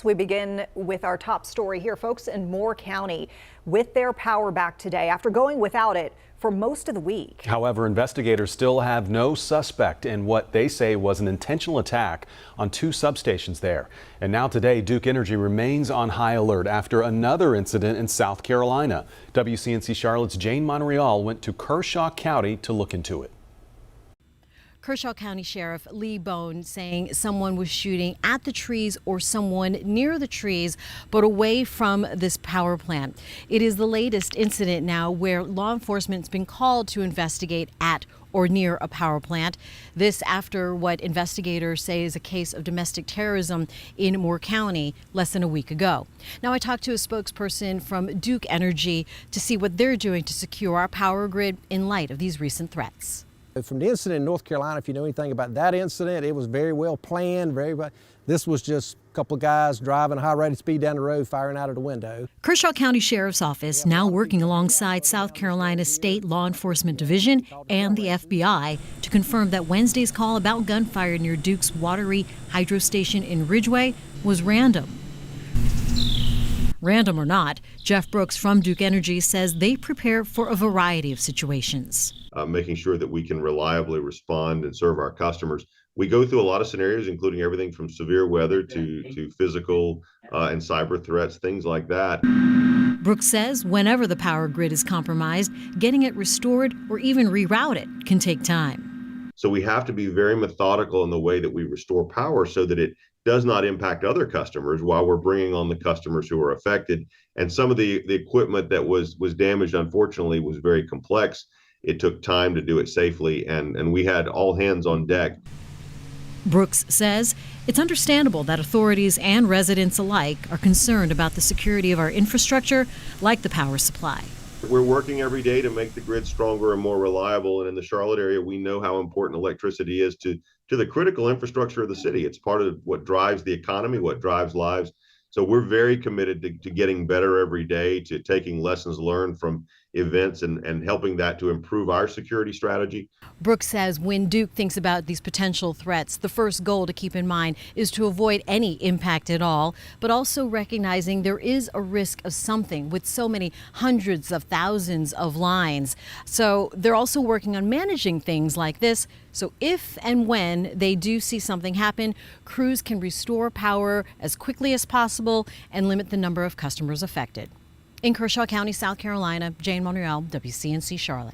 We begin with our top story here, folks, in Moore County with their power back today after going without it for most of the week. However, investigators still have no suspect in what they say was an intentional attack on two substations there. And now today, Duke Energy remains on high alert after another incident in South Carolina. WCNC Charlotte's Jane Monreal went to Kershaw County to look into it. Kershaw County Sheriff Lee Boan saying someone was shooting at the trees or someone near the trees, but away from this power plant. It is the latest incident now where law enforcement's been called to investigate at or near a power plant. This after what investigators say is a case of domestic terrorism in Moore County less than a week ago. Now I talked to a spokesperson from Duke Energy to see what they're doing to secure our power grid in light of these recent threats. From the incident in North Carolina, if you know anything about that incident, it was very well planned. This was just a couple of guys driving high rate of speed down the road, firing out of the window. Kershaw County Sheriff's Office now working alongside South Carolina State Law Enforcement Division and the FBI to confirm that Wednesday's call about gunfire near Duke's Wateree Hydro Station in Ridgeway was random. Random or not, Jeff Brooks from Duke Energy says they prepare for a variety of situations. Making sure that we can reliably respond and serve our customers. We go through a lot of scenarios, including everything from severe weather to physical and cyber threats, things like that. Brooks says whenever the power grid is compromised, getting it restored or even reroute it can take time. So we have to be very methodical in the way that we restore power so that it does not impact other customers while we're bringing on the customers who are affected. And some of the equipment that was damaged, unfortunately, was very complex. It took time to do it safely, and we had all hands on deck. Brooks says it's understandable that authorities and residents alike are concerned about the security of our infrastructure, like the power supply. We're working every day to make the grid stronger and more reliable, and in the Charlotte area, we know how important electricity is to the critical infrastructure of the city. It's part of what drives the economy, what drives lives. So we're very committed to getting better every day, to taking lessons learned from events and helping that to improve our security strategy. Brooks says when Duke thinks about these potential threats, the first goal to keep in mind is to avoid any impact at all, but also recognizing there is a risk of something with so many hundreds of thousands of lines. So they're also working on managing things like this. So if and when they do see something happen, crews can restore power as quickly as possible and limit the number of customers affected. In Kershaw County, South Carolina, Jane Monreal, WCNC Charlotte.